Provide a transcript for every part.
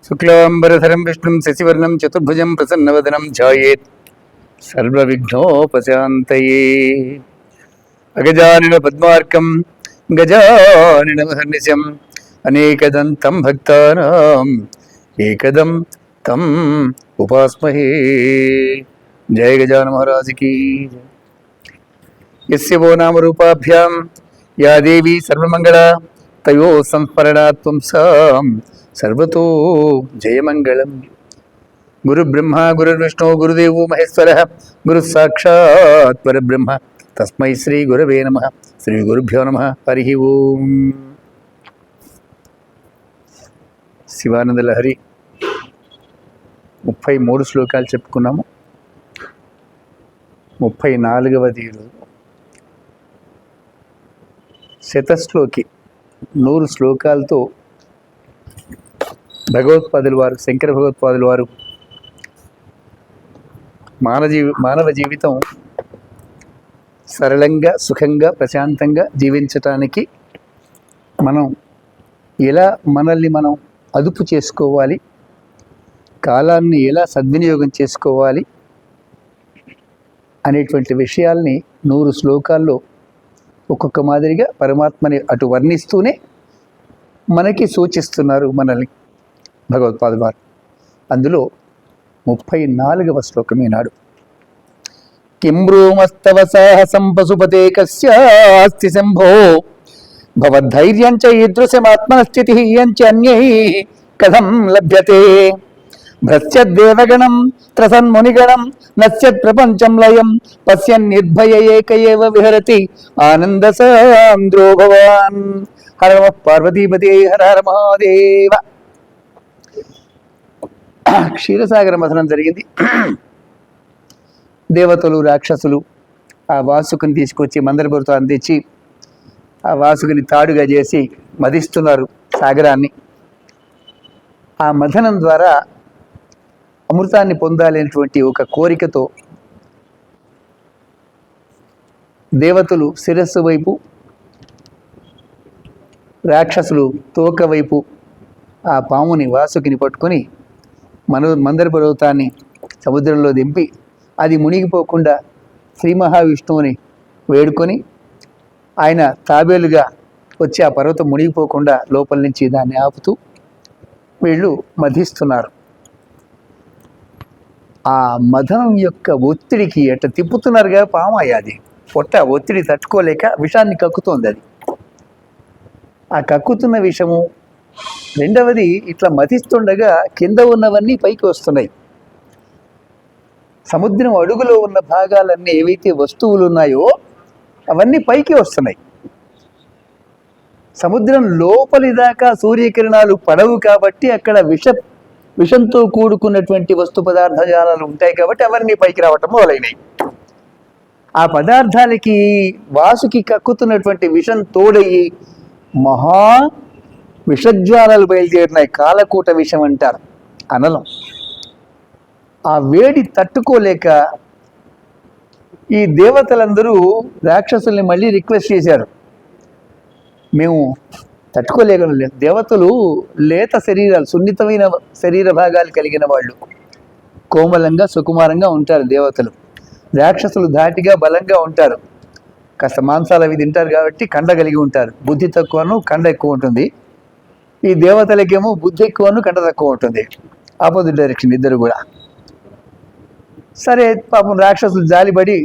శుక్లాంబరధరం విష్ణుం శశివర్ణం చతుర్భుజం ప్రసన్నవదనం ధ్యాయేత్ సర్వవిఘ్నోపశాంతయే. అగజానన పద్మార్కం గజానన మహర్నిశం అనేకదంతం భక్తానాం ఏకదం తం ఉపాస్మహే. జయ గజానన మహారాజుకి. యస్య వో నామరూపాభ్యాం యా దేవీ సర్వమంగళ తయో సంస్మరణాత్ పుంసాం సర్వతో జయమంగళం. గురు బ్రహ్మ గురుర్విష్ణు గురుదేవో మహేశ్వర గురు సాక్షాత్ పరబ్రహ్మ తస్మై శ్రీ గురవే నమః. శ్రీ గురుభ్యో నమః. హరి ఓం. శివానంద లహరి 33 శ్లోకాలు చెప్పుకున్నాము. 34వది ఈరోజు. శతశ్లోకి 100 శ్లోకాలతో భగవత్పాదుల వారు, శంకర భగవత్పాదుల వారు మానవ జీవితం సరళంగా, సుఖంగా, ప్రశాంతంగా జీవించటానికి మనం ఎలా మనల్ని మనం అదుపు చేసుకోవాలి, కాలాన్ని ఎలా సద్వినియోగం చేసుకోవాలి అనేటువంటి విషయాల్ని 100 శ్లోకాల్లో ఒక్కొక్క మాదిరిగా పరమాత్మని అటు వర్ణిస్తూనే మనకి సూచిస్తున్నారు మనల్ని భగవత్పాదుల వారు. అందులో 34వ శ్లోకం ఈనాడు. కిం బ్రూమస్తవ సాహసం పశుపతే కస్యాస్తి శంభో భవద్ధైర్యం చ ఈదృశమాత్మనస్థితి యంచ అన్యై కథం లభ్యతే. భ్రశ్యద్దేవగణం త్రసన్మునిగణం నశ్యత్ ప్రపంచం లయం పశ్యన్ నిర్భయ ఏక ఏవ విహరతి ఆనందసాంద్రో భవాన్. హర నమః పార్వతీపతే. హర హర మహాదేవ. క్షీరసాగర మథనం జరిగింది. దేవతలు, రాక్షసులు ఆ వాసుకుని తీసుకొచ్చి మందరబురితో అందించి ఆ వాసుకుని తాడుగా చేసి మదిస్తున్నారు సాగరాన్ని. ఆ మథనం ద్వారా అమృతాన్ని పొందాలనేటువంటి ఒక కోరికతో దేవతలు శిరస్సు వైపు, రాక్షసులు తోక వైపు ఆ పాముని వాసుకిని పట్టుకొని మందర పర్వతాన్ని సముద్రంలో దింపి అది మునిగిపోకుండా శ్రీ మహావిష్ణువుని వేడుకొని ఆయన తాబేలుగా వచ్చి ఆ పర్వతం మునిగిపోకుండా లోపల నుంచి దాన్ని ఆపుతూ వీళ్ళు మధిస్తున్నారు. ఆ మథనం యొక్క ఒత్తిడికి ఎట్ట తిప్పుతున్నారుగా పాము అది పొట్ట ఒత్తిడి తట్టుకోలేక విషాన్ని కక్కుతోంది. అది ఆ కక్కుతున్న విషము. రెండవది, ఇట్లా మతిస్తుండగా కింద ఉన్నవన్నీ పైకి వస్తున్నాయి. సముద్రం అడుగులో ఉన్న భాగాలన్నీ ఏవైతే వస్తువులు ఉన్నాయో అవన్నీ పైకి వస్తున్నాయి. సముద్రం లోపలి దాకా సూర్యకిరణాలు పడవు కాబట్టి అక్కడ విషంతో కూడుకున్నటువంటి వస్తు పదార్థాలు ఉంటాయి కాబట్టి అవన్నీ పైకి రావటం మొదలైనవి. ఆ పదార్థాలకి వాసుకి కక్కుతున్నటువంటి విషం తోడయి మహా విషజ్వాలలు బయలుదేరినాయి. కాలకూట విషం అంటారు, అనలం. ఆ వేడి తట్టుకోలేక ఈ దేవతలందరూ రాక్షసుల్ని మళ్ళీ రిక్వెస్ట్ చేశారు, మేము తట్టుకోలేగలం. దేవతలు లేత శరీరాలు, సున్నితమైన శరీర భాగాలు కలిగిన వాళ్ళు, కోమలంగా సుకుమారంగా ఉంటారు దేవతలు. రాక్షసులు ధాటిగా బలంగా ఉంటారు, కాస్త మాంసాలు అవి తింటారు కాబట్టి కండ కలిగి ఉంటారు. బుద్ధి తక్కువను కండ ఎక్కువ ఉంటుంది. ఈ దేవతలకేమో బుద్ధి ఎక్కువను కండ తక్కువ ఉంటుంది. ఆపోజిట్ డైరెక్షన్ ఇద్దరు కూడా. సరే పాపం రాక్షసులు జాలిపడి,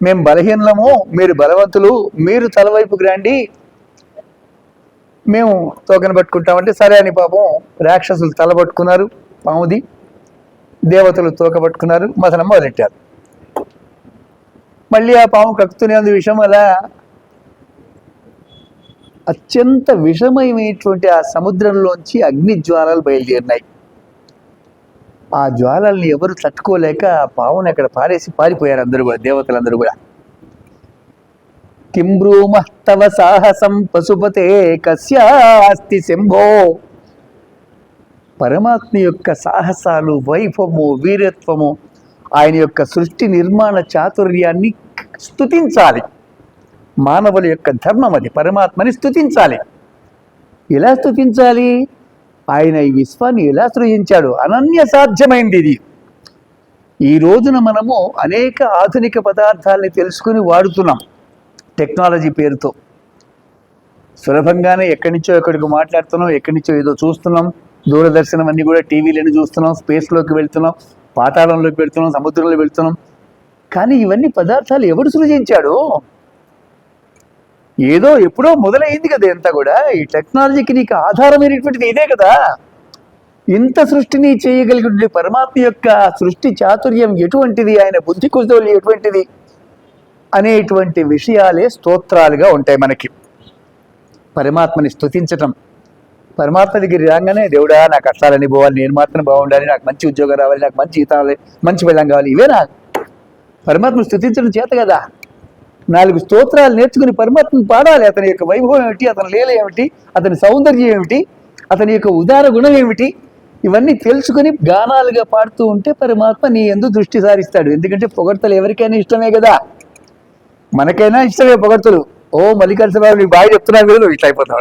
మేము బలహీనము, మీరు బలవంతులు, మీరు తలవైపుకి రండి, మేము తోకను పట్టుకుంటామంటే సరే అని పాపం రాక్షసులు తల పట్టుకున్నారు పాముది, దేవతలు తోక పట్టుకున్నారు, మథనం మొదలెట్టారు. మళ్ళీ ఆ పాము కక్కుతూనే ఉంది విషం. అలా అత్యంత విషమయమైనటువంటి ఆ సముద్రంలోంచి అగ్ని జ్వాలలు బయలుదేరినాయి. ఆ జ్వాలల్ని ఎవరు తట్టుకోలేక ఆ పావుని అక్కడ పారిపోయారు అందరూ కూడా, దేవతలందరూ కూడా. కిం బ్రూమః తవ సాహసం పశుపతే కస్యాస్తి శంభో. పరమాత్మ యొక్క సాహసాలు, వైభవము, వీరత్వము, ఆయన యొక్క సృష్టి నిర్మాణ చాతుర్యాన్ని స్తుతించాలి. మానవుల యొక్క ధర్మం అది. పరమాత్మని స్తుతించాలి. ఎలా స్తుతించాలి? ఆయన ఈ విశ్వాన్ని ఎలా సృజించాడు? అనన్య సాధ్యమైంది ఇది. ఈ రోజున మనము అనేక ఆధునిక పదార్థాలని తెలుసుకుని వాడుతున్నాం టెక్నాలజీ పేరుతో. సులభంగానే ఎక్కడి నుంచో ఎక్కడికి మాట్లాడుతున్నాం, ఎక్కడి నుంచో ఏదో చూస్తున్నాం. దూరదర్శనం అన్నీ కూడా టీవీలని చూస్తున్నాం, స్పేస్లోకి వెళ్తున్నాం, పాతాళంలోకి వెళ్తున్నాం, సముద్రంలో వెళ్తున్నాం. కానీ ఇవన్నీ పదార్థాలు ఎవడు సృజించాడు? ఏదో ఎప్పుడో మొదలైంది కదా ఎంత కూడా. ఈ టెక్నాలజీకి నీకు ఆధారమైనటువంటిది ఇదే కదా. ఇంత సృష్టిని చేయగలిగిన పరమాత్మ యొక్క సృష్టి చాతుర్యం ఎటువంటిది, ఆయన బుద్ధి కుశలం ఎటువంటిది అనేటువంటి విషయాలే స్తోత్రాలుగా ఉంటాయి మనకి. పరమాత్మని స్తుతించటం, పరమాత్మ దగ్గర రాగానే దేవుడా నా కష్టాలని పోవాలి, నేను మాత్రం బాగుండాలి, నాకు మంచి ఉద్యోగం రావాలి, నాకు మంచి జీతం రావాలి, మంచి వెళ్ళం కావాలి, ఇవేనా పరమాత్మను స్తుతించడం చేత కదా. 4 స్తోత్రాలు నేర్చుకుని పరమాత్మను పాడాలి. అతని యొక్క వైభవం ఏమిటి, అతని లీల ఏమిటి, అతని సౌందర్యం ఏమిటి, అతని యొక్క ఉదార గుణం ఏమిటి, ఇవన్నీ తెలుసుకుని గానాలుగా పాడుతూ ఉంటే పరమాత్మ నీ యందు దృష్టి సారిస్తాడు. ఎందుకంటే పొగడ్తలు ఎవరికైనా ఇష్టమే కదా, మనకైనా ఇష్టమే పొగడ్తలు. ఓ మల్లికార్జునరావు నీకు బాగా చెప్తున్నావు కదా, నువ్వు ఇట్లా అయిపోతావు.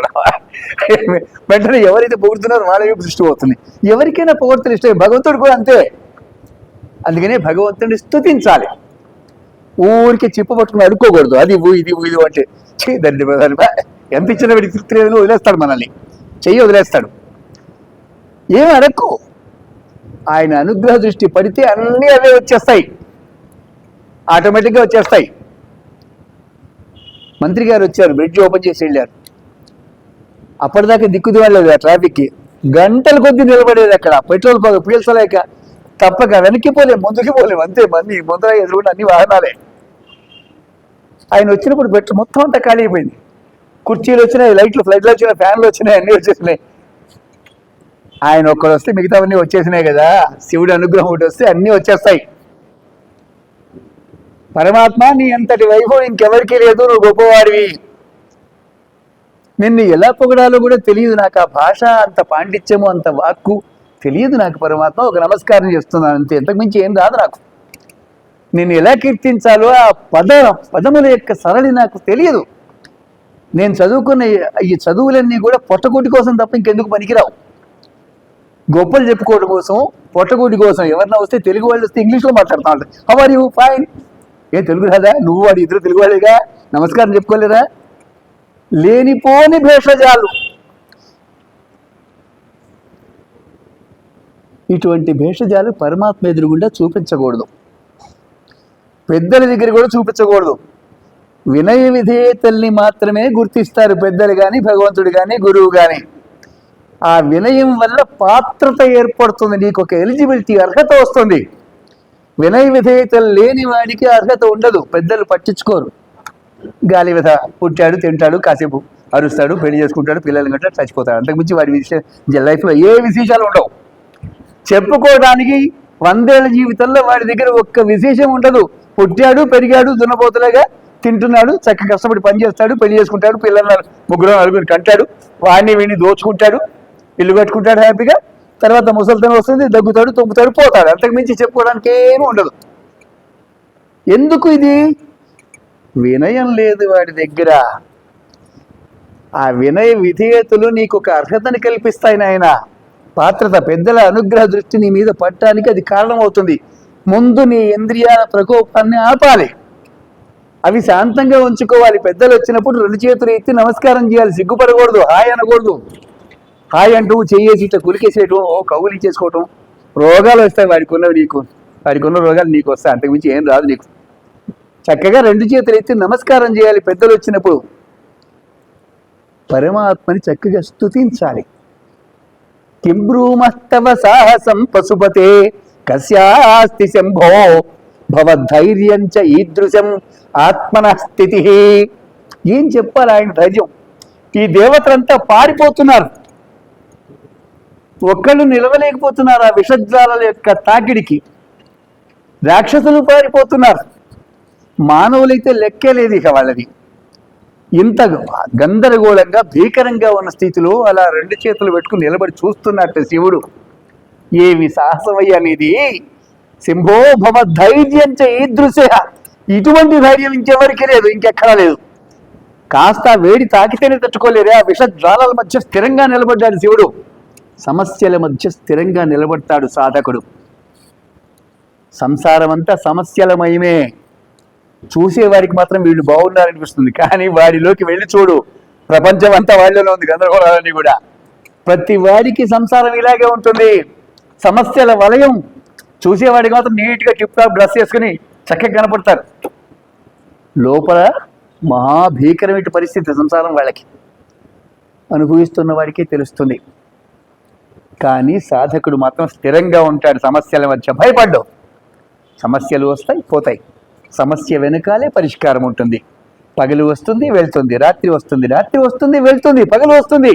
వెంటనే ఎవరైతే పొగుడుతున్నారో వాళ్ళ వైపు దృష్టి పోతుంది. ఎవరికైనా పొగడ్తలు ఇష్టమే, భగవంతుడు కూడా అంతే. అందుకనే భగవంతుడిని స్తుతించాలి. ఊరికి చిప్పు పట్టుకుని అడుక్కోకూడదు. అది ఇది అంటే దండి ఎంత ఇచ్చిన వీడికి తృప్తి లేదు, వదిలేస్తాడు మనల్ని, చెయ్యి వదిలేస్తాడు. ఏమి అడక్కు, ఆయన అనుగ్రహ దృష్టి పడితే అన్నీ అవే వచ్చేస్తాయి, ఆటోమేటిక్గా వచ్చేస్తాయి. మంత్రి గారు వచ్చారు, బ్రిడ్జ్ ఓపెన్ చేసి వెళ్ళారు. అప్పటిదాకా దిక్కుదివాలేదు ఆ ట్రాఫిక్కి. గంటల కొద్దీ నిలబడేది అక్కడ, పెట్రోల్ పీల్చలేక తప్పక వెనక్కి పోలేము, ముందుకు పోలేము, అంతే. మంది ముందర ఎదురుకుండా అన్ని వాహనాలే. ఆయన వచ్చినప్పుడు మొత్తం అంతా ఖాళీ అయిపోయింది. కుర్చీలు వచ్చినాయి, లైట్లు ఫ్లైట్లు వచ్చినాయి, ఫ్యాన్లు వచ్చినాయి, అన్నీ వచ్చేసినాయి. ఆయన ఒక్కడు వస్తే మిగతావన్నీ వచ్చేసినాయి కదా. శివుడి అనుగ్రహం ఒకటి వస్తే అన్నీ వచ్చేస్తాయి. పరమాత్మ నీ అంతటి వైభవం ఇంకెవరికి లేదు, నువ్వు గొప్పవాడివి. నిన్ను ఎలా పొగడాలో కూడా తెలియదు నాకు. ఆ భాష అంత పాండిత్యము, అంత వాక్కు తెలియదు నాకు. పరమాత్మ ఒక నమస్కారం చేస్తున్నాను అంతే, ఎంతకుమించి ఏం రాదు నాకు. నేను ఎలా కీర్తించాలో ఆ పదముల యొక్క సరళి నాకు తెలియదు. నేను చదువుకున్న ఈ చదువులన్నీ కూడా పొట్టగూటి కోసం తప్ప ఇంకెందుకు పనికిరావు. గొప్పలు చెప్పుకోవడం కోసం, పొట్టగూటి కోసం. ఎవరన్నా వస్తే తెలుగు వాళ్ళు వస్తే ఇంగ్లీష్లో మాట్లాడుతూ ఉంటారు. How are you, fine. ఏ తెలుగు రాదా? నువ్వు వాడు ఇద్దరు తెలుగు వాళ్ళేగా, నమస్కారం చెప్పుకోలేరా? లేనిపోని భేషజాలు. ఇటువంటి భేషజాలు పరమాత్మ ఎదురుగుండా చూపించకూడదు, పెద్దల దగ్గర కూడా చూపించకూడదు. వినయ విధేయతల్ని మాత్రమే గుర్తిస్తారు పెద్దలు కానీ, భగవంతుడు కానీ, గురువు కానీ. ఆ వినయం వల్ల పాత్రత ఏర్పడుతుంది, నీకు ఒక ఎలిజిబిలిటీ, అర్హత వస్తుంది. వినయ విధేయతలు లేని వాడికి అర్హత ఉండదు. పెద్దలు పట్టించుకోరు. గాలి విధ పుట్టాడు, తింటాడు, కాసేపు అరుస్తాడు, పెళ్లి చేసుకుంటాడు, పిల్లలు గట్రా చచ్చిపోతాడు. అంతకుమించి వాడి లైఫ్లో ఏ విశేషాలు ఉండవు. చెప్పుకోవడానికి 100 ఏళ్ల జీవితంలో వాడి దగ్గర ఒక్క విశేషం ఉండదు. పుట్టాడు, పెరిగాడు, దున్నపోతులాగా తింటున్నాడు, చక్కగా కష్టపడి పని చేస్తాడు, పెళ్లి చేసుకుంటాడు, పిల్లలు 3-4 కంటాడు, వాడిని వీడిని దోచుకుంటాడు, ఇల్లు కట్టుకుంటాడు హ్యాపీగా. తర్వాత ముసలితనం వస్తుంది, దగ్గుతాడు, తొంగుతాడు, పోతాడు. అంతకుమించి చెప్పుకోవడానికి ఏమీ ఉండదు. ఎందుకు ఇది? వినయం లేదు వాడి దగ్గర. ఆ వినయ విధేయతలు నీకు ఒక అర్హతని కల్పిస్తాయి నాయన. పాత్రత, పెద్దల అనుగ్రహ దృష్టి నీ మీద పట్టడానికి అది కారణమవుతుంది. ముందు నీ ఇంద్రియాల ప్రకోపాన్ని ఆపాలి, అవి శాంతంగా ఉంచుకోవాలి. పెద్దలు వచ్చినప్పుడు 2 చేతులు ఎత్తి నమస్కారం చేయాలి, సిగ్గుపడకూడదు, హాయ్ అనకూడదు. హాయ్ అంటూ చెయ్యేసి ఇట్లా కులికేసేయటం, కౌలు చేసుకోవటం, రోగాలు వస్తాయి వాడికి ఉన్నవి నీకు, వాడికి ఉన్న రోగాలు నీకు వస్తాయి. అంతకుమించి ఏం రాదు నీకు. చక్కగా 2 చేతులు ఎత్తి నమస్కారం చేయాలి పెద్దలు వచ్చినప్పుడు. పరమాత్మని చక్కగా స్తుతించాలి. కింబ్రూమస్తవ సాహసం పశుపతే కస్యాస్తి శంభో భవద్ధైర్యం చ ఈదృశం ఆత్మన స్థితి. ఏం చెప్పాలి ఆయన ధైర్యం? ఈ దేవతలంతా పారిపోతున్నారు, ఒక్కళ్ళు నిలవలేకపోతున్నారు ఆ విషజ్వాలల యొక్క తాకిడికి. రాక్షసులు పారిపోతున్నారు, మానవులైతే లెక్కే లేదు ఇక వాళ్ళది. ఇంత గందరగోళంగా భీకరంగా ఉన్న స్థితిలో అలా 2 చేతులు పెట్టుకుని నిలబడి చూస్తున్నట్టు శివుడు. ఏమి సాహసమయ్య అనేది! శంభో భవ ధైర్యం చ ఈదృశ. ఇటువంటి ధైర్యం ఇంకెవరికి లేదు, ఇంకెక్కడా లేదు. కాస్త వేడి తాకితేనే తట్టుకోలేరే, ఆ విష జ్వాలల మధ్య స్థిరంగా నిలబడ్డాడు శివుడు. సమస్యల మధ్య స్థిరంగా నిలబడతాడు సాధకుడు. సంసారం అంతా సమస్యలమయమే. చూసేవారికి మాత్రం వీళ్ళు బాగున్నారనిపిస్తుంది, కానీ వాడిలోకి వెళ్ళి చూడు, ప్రపంచం అంతా వాళ్ళలో ఉంది, గందరగోళాలన్నీ కూడా. ప్రతి వాడికి సంసారం ఇలాగే ఉంటుంది, సమస్యల వలయం. చూసేవాడికి మాత్రం నీట్గా టిప్ టాప్ డ్రెస్ చేసుకుని చక్కగా కనపడతారు, లోపల మహాభీకరమైన పరిస్థితి సంసారం వాళ్ళకి. అనుభవిస్తున్న వాడికే తెలుస్తుంది. కానీ సాధకుడు మాత్రం స్థిరంగా ఉంటాడు, సమస్యల మధ్య భయపడ్డు. సమస్యలు వస్తాయి పోతాయి, సమస్య వెనకాలే పరిష్కారం ఉంటుంది. పగలు వస్తుంది వెళ్తుంది, రాత్రి వస్తుంది, రాత్రి వస్తుంది వెళ్తుంది, పగలు వస్తుంది.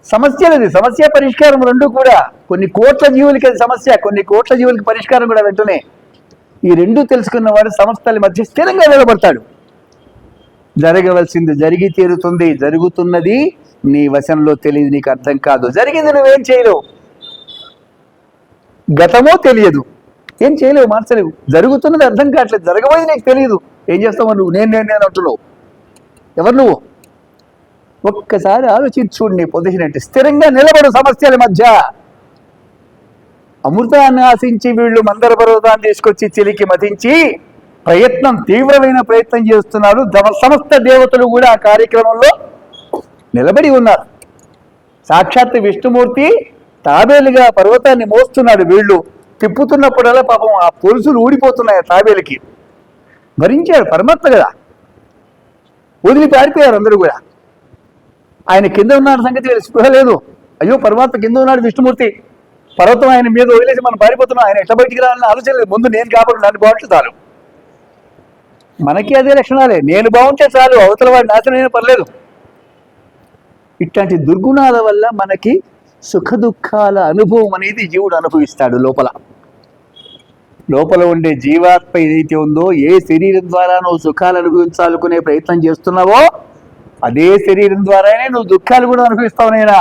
సమస్యలది, సమస్య పరిష్కారం రెండు కూడా. కొన్ని కోట్ల జీవులకి అది సమస్య, కొన్ని కోట్ల జీవులకి పరిష్కారం కూడా వెంటనే. ఈ రెండు తెలుసుకున్నవాడు సమస్యల మధ్య స్థిరంగా నిలబడతాడు. జరగవలసింది జరిగి తీరుతుంది, జరుగుతున్నది నీ వశంలో తెలియదు, నీకు అర్థం కాదు. జరిగింది నువ్వేం చేయలేవు, గతమో తెలియదు, ఏం చేయలేవు, మార్చలేవు. జరుగుతున్నది అర్థం కావట్లేదు, జరగబోయేది నీకు తెలియదు, ఏం చేస్తావు నువ్వు? నేను అంటున్నావు. ఎవరు నువ్వు? ఒక్కసారి ఆలోచించుడు నీ పొజిషన్ అంటే. స్థిరంగా నిలబడు సమస్యల మధ్య. అమృతాన్ని ఆశించి వీళ్ళు మందర పర్వతాన్ని తీసుకొచ్చి చిలికి మతించి తీవ్రమైన ప్రయత్నం చేస్తున్నారు. సమస్త దేవతలు కూడా ఆ కార్యక్రమంలో నిలబడి ఉన్నారు. సాక్షాత్ విష్ణుమూర్తి తాబేలుగా పర్వతాన్ని మోస్తున్నాడు. వీళ్ళు తిప్పుతున్నప్పుడల్లా పాపం ఆ పొలుసులు ఊడిపోతున్నాయి ఆ తాబేలుకి. భరించాడు పరమాత్మ కదా, వదిలి పారిపోయారు అందరూ కూడా. ఆయన కింద ఉన్నాడు సంగతి స్పృహ లేదు. అయ్యో పరమాత్మ కింద ఉన్నాడు విష్ణుమూర్తి, పర్వతం ఆయన మీద వదిలేసి మనం పారిపోతున్నాం, ఆయన ఎట్లా బయటికి రావాలని ఆలోచన లేదు. ముందు నేను కాబట్టి నన్ను బాగుంటే చాలు. మనకి అదే లక్షణాలే, నేను బాగుంటే చాలు, అవతల వాడి నాశనమైనా పర్లేదు. ఇట్లాంటి దుర్గుణాల వల్ల మనకి సుఖ దుఃఖాల అనుభవం అనేది జీవుడు అనుభవిస్తాడు. లోపల ఉండే జీవాత్మ ఏదైతే ఉందో, ఏ శరీరం ద్వారా నువ్వు సుఖాలు అనుభవించాలనుకునే ప్రయత్నం చేస్తున్నావో అదే శరీరం ద్వారానే నువ్వు దుఃఖాలు కూడా అనుభవిస్తావునైనా.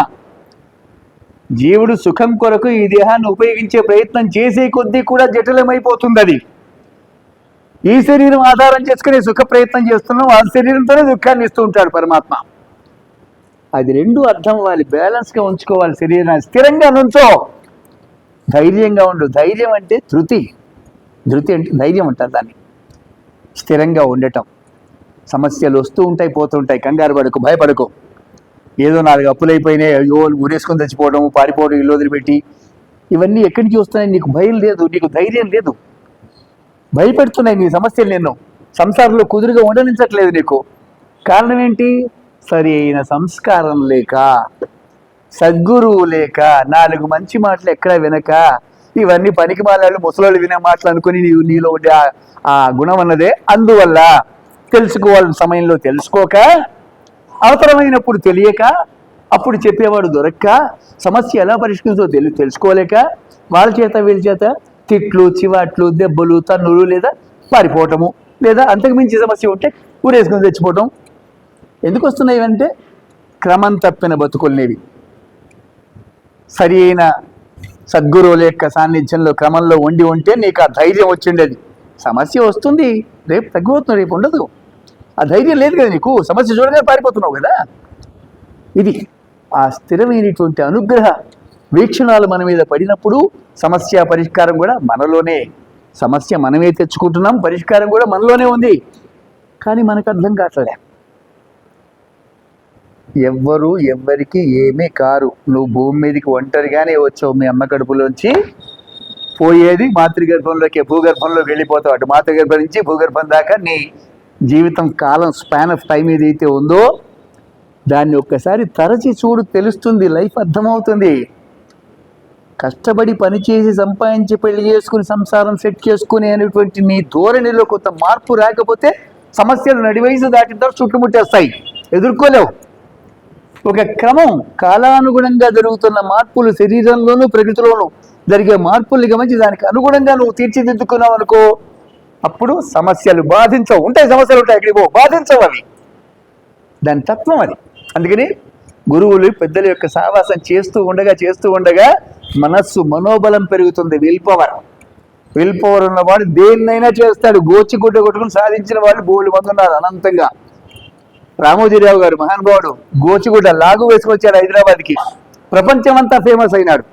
జీవుడు సుఖం కొరకు ఈ దేహాన్ని ఉపయోగించే ప్రయత్నం చేసే కొద్దీ కూడా జటిలమైపోతుంది అది. ఈ శరీరం ఆధారం చేసుకునే సుఖ ప్రయత్నం చేస్తున్నావు, ఆ శరీరంతోనే దుఃఖాన్ని ఇస్తూ ఉంటాడు పరమాత్మ. అది రెండు అర్థం అవ్వాలి, బ్యాలెన్స్గా ఉంచుకోవాలి. శరీరాన్ని స్థిరంగా నుంచో, ధైర్యంగా ఉండు. ధైర్యం అంటే ధృతి అంటే ధైర్యం అంటారు దాన్ని. స్థిరంగా ఉండటం. సమస్యలు వస్తూ ఉంటాయి పోతుంటాయి, కంగారు పడుకు, భయపడకు. ఏదో 4 అప్పులైపోయినాయి, అయ్యో ఊరేసుకొని తెచ్చిపోవడం, పారిపోవడం, ఇల్లు వదిలిపెట్టి, ఇవన్నీ ఎక్కడి నుంచి వస్తున్నాయి? నీకు భయం లేదు, నీకు ధైర్యం లేదు. భయపెడుతున్నాయి నీ సమస్యలు, నిన్ను సంసారంలో కుదురుగా ఉండనించట్లేదు నీకు. కారణం ఏంటి? సరి అయిన సంస్కారం లేక, సద్గురువు లేక, 4 మంచి మాటలు ఎక్కడ వినక, ఇవన్నీ పనికి మాలాళ్ళు ముసలోళ్ళు వినే మాటలు అనుకుని నీలో ఉండే ఆ గుణం అన్నదే. అందువల్ల తెలుసుకోవాలని సమయంలో తెలుసుకోక, అవసరమైనప్పుడు తెలియక, అప్పుడు చెప్పేవాడు దొరక్క, సమస్య ఎలా పరిష్కరించో తెలుసుకోలేక, వాళ్ళ చేత వీళ్ళ చేత తిట్లు, చివాట్లు, దెబ్బలు, తన్నులు, లేదా పారిపోవటము, లేదా అంతకు మించి సమస్య ఉంటే ఊరేసుకొని తెచ్చిపోవటం. ఎందుకు వస్తున్నాయి అంటే క్రమం తప్పిన బతుకులనేవి. సరి అయిన సద్గురువుల యొక్క సాన్నిధ్యంలో క్రమంలో ఉంటే నీకు ఆ ధైర్యం వచ్చిండేది. సమస్య వస్తుంది, రేపు తగ్గిపోతుంది, రేపు ఉండదు. ఆ ధైర్యం లేదు కదా నీకు, సమస్య చూడగా పారిపోతున్నావు కదా. ఇది ఆ స్థిరమైనటువంటి అనుగ్రహ వీక్షణాలు మన మీద పడినప్పుడు సమస్య పరిష్కారం కూడా మనలోనే. సమస్య మనమే తెచ్చుకుంటున్నాం, పరిష్కారం కూడా మనలోనే ఉంది, కానీ మనకు అర్థం కావట్లే. ఎవ్వరికి ఏమీ కారు. నువ్వు భూమి మీదకి ఒంటరిగానే వచ్చావు, మీ అమ్మ కడుపులోంచి పోయేది మాతృగర్భంలోకి, భూగర్భంలోకి వెళ్ళిపోతావు. అటు మాతృగర్భం నుంచి భూగర్భం దాకా నీ జీవితం కాలం, స్పాన్ ఆఫ్ టైం ఏదైతే ఉందో దాన్ని ఒక్కసారి తరచి చూడు, తెలుస్తుంది, లైఫ్ అర్థమవుతుంది. కష్టపడి పనిచేసి సంపాదించి పెళ్లి చేసుకుని సంసారం సెట్ చేసుకుని అనేటువంటి నీ ధోరణిలో కొంత మార్పు రాకపోతే సమస్యలు నడివయసు దాటిన తర్వాత చుట్టుముట్టేస్తాయి, ఎదుర్కోలేవు. ఒక క్రమం, కాలానుగుణంగా జరుగుతున్న మార్పులు, శరీరంలోనూ ప్రకృతిలోనూ జరిగే మార్పులు గమనించి దానికి అనుగుణంగా నువ్వు తీర్చిదిద్దుకున్నావు అనుకో, అప్పుడు సమస్యలు బాధించవు. ఉంటాయి సమస్యలు, ఉంటాయి, ఎక్కడికి పో, బాధించవు అవి. దాని తత్వం అది. అందుకని గురువులు, పెద్దల యొక్క సావాసం చేస్తూ ఉండగా మనస్సు, మనోబలం పెరుగుతుంది. విల్ పవర్ ఉన్నవాడు దేన్నైనా చేస్తాడు. గోచిగుడ్డ కొట్టుకుని సాధించిన వాళ్ళు బోళ్ళు మంది ఉన్నారు అనంతంగా. రామోజీరావు గారు మహానుభావుడు గోచిగుడ్డ లాగు వేసుకొచ్చాడు హైదరాబాద్కి. ప్రపంచమంతా ఫేమస్ అయినాడు.